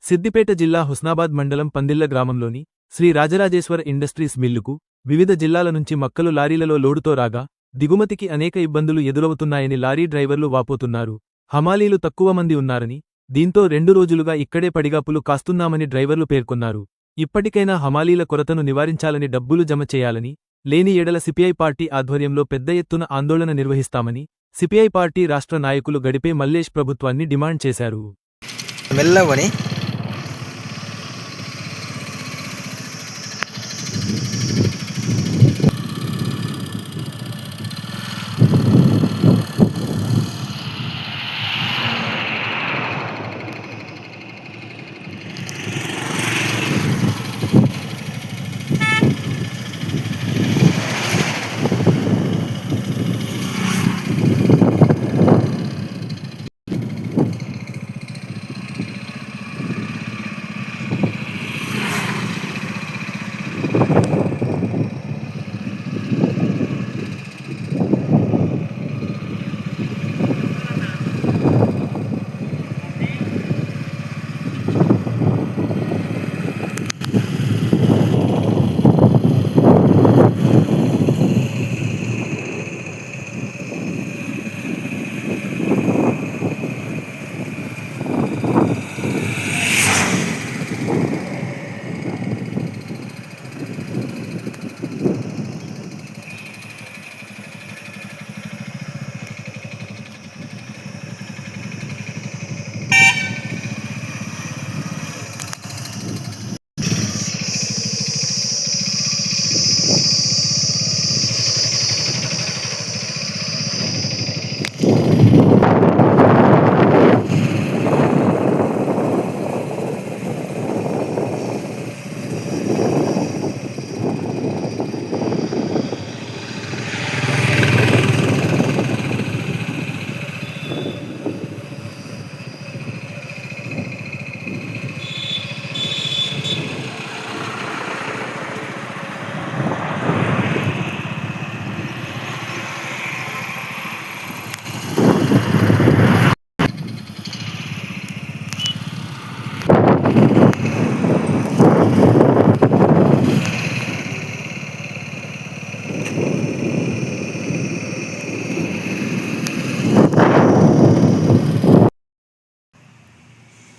సిద్దిపేట జిల్లా హుస్నాబాద్ మండలం పందిళ్ల గ్రామంలోని శ్రీ రాజరాజేశ్వర ఇండస్ట్రీస్ మిల్లుకు వివిధ జిల్లాల నుంచి మక్కలు లారీలలో లోడుతో రాగా దిగుమతికి అనేక ఇబ్బందులు ఎదురవుతున్నాయని లారీ డ్రైవర్లు వాపోతున్నారు. హమాలీలు తక్కువ మంది ఉన్నారని, దీంతో 2 రోజులుగా ఇక్కడే పడిగాపులు కాస్తున్నామని డ్రైవర్లు పేర్కొన్నారు. ఇప్పటికైనా హమాలీల కొరతను నివారించాలని, డబ్బులు జమ చేయాలని, లేని ఎడల సిపిఐ పార్టీ ఆధ్వర్యంలో పెద్ద ఎత్తున ఆందోళన నిర్వహిస్తామని సిపిఐ పార్టీ రాష్ట్ర నాయకులు గడిపే మల్లేష్ ప్రభుత్వాన్ని డిమాండ్ చేశారు.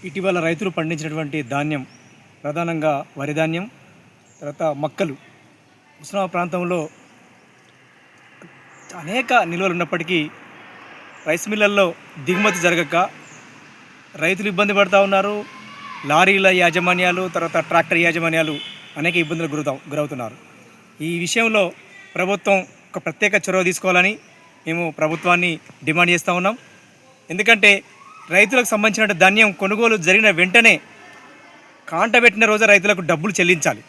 ఇటీవల రైతులు పండించినటువంటి ధాన్యం, ప్రధానంగా వరి ధాన్యం, తర్వాత మక్కలు హుస్నాబాద్ ప్రాంతంలో అనేక నిల్వలు ఉన్నప్పటికీ రైస్ మిల్లల్లో దిగుమతి జరగక రైతులు ఇబ్బంది పడుతూ ఉన్నారు. లారీల యాజమాన్యాలు, తర్వాత ట్రాక్టర్ యాజమాన్యాలు అనేక ఇబ్బందులు గురవుతున్నారు. ఈ విషయంలో ప్రభుత్వం ఒక ప్రత్యేక చొరవ తీసుకోవాలని మేము ప్రభుత్వాన్ని డిమాండ్ చేస్తూ ఉన్నాం. ఎందుకంటే రైతులకు సంబంధించిన ధాన్యం కొనుగోలు జరిగిన వెంటనే కాంటబెట్టిన రోజు రైతులకు డబ్బులు చెల్లించాలి.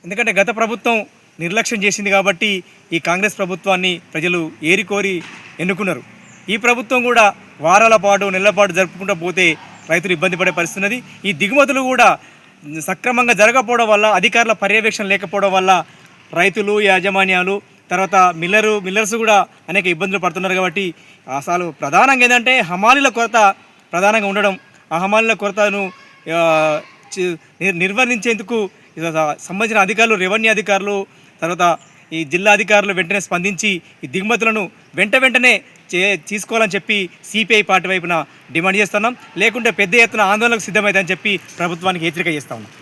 ఎందుకంటే గత ప్రభుత్వం నిర్లక్ష్యం చేసింది కాబట్టి ఈ కాంగ్రెస్ ప్రభుత్వాన్ని ప్రజలు ఏరికోరి ఎన్నుకున్నారు. ఈ ప్రభుత్వం కూడా వారాల పాటు, నెలల పాటు జరుపుకుంటూ పోతే రైతులు ఇబ్బంది పడే పరిస్థితి ఉన్నది. ఈ దిగుమతులు కూడా సక్రమంగా జరగకపోవడం వల్ల, అధికారుల పర్యవేక్షణ లేకపోవడం వల్ల రైతులు, యాజమాన్యాలు, తర్వాత మిల్లర్స్ కూడా అనేక ఇబ్బందులు పడుతున్నారు. కాబట్టి అసలు ప్రధానంగా ఏంటంటే హమాలీల కొరత ప్రధానంగా ఉండడం, ఆ హమాలీల కొరతను నిర్వహించేందుకు సంబంధించిన అధికారులు, రెవెన్యూ అధికారులు, తర్వాత ఈ జిల్లా అధికారులు వెంటనే స్పందించి ఈ దిగుమతులను వెంటనే తీసుకోవాలని చెప్పి సిపిఐ పార్టీ వైపున డిమాండ్ చేస్తున్నాం. లేకుంటే పెద్ద ఎత్తున ఆందోళనకు సిద్ధమైందని చెప్పి ప్రభుత్వానికి హెచ్చరిక చేస్తా ఉన్నాం.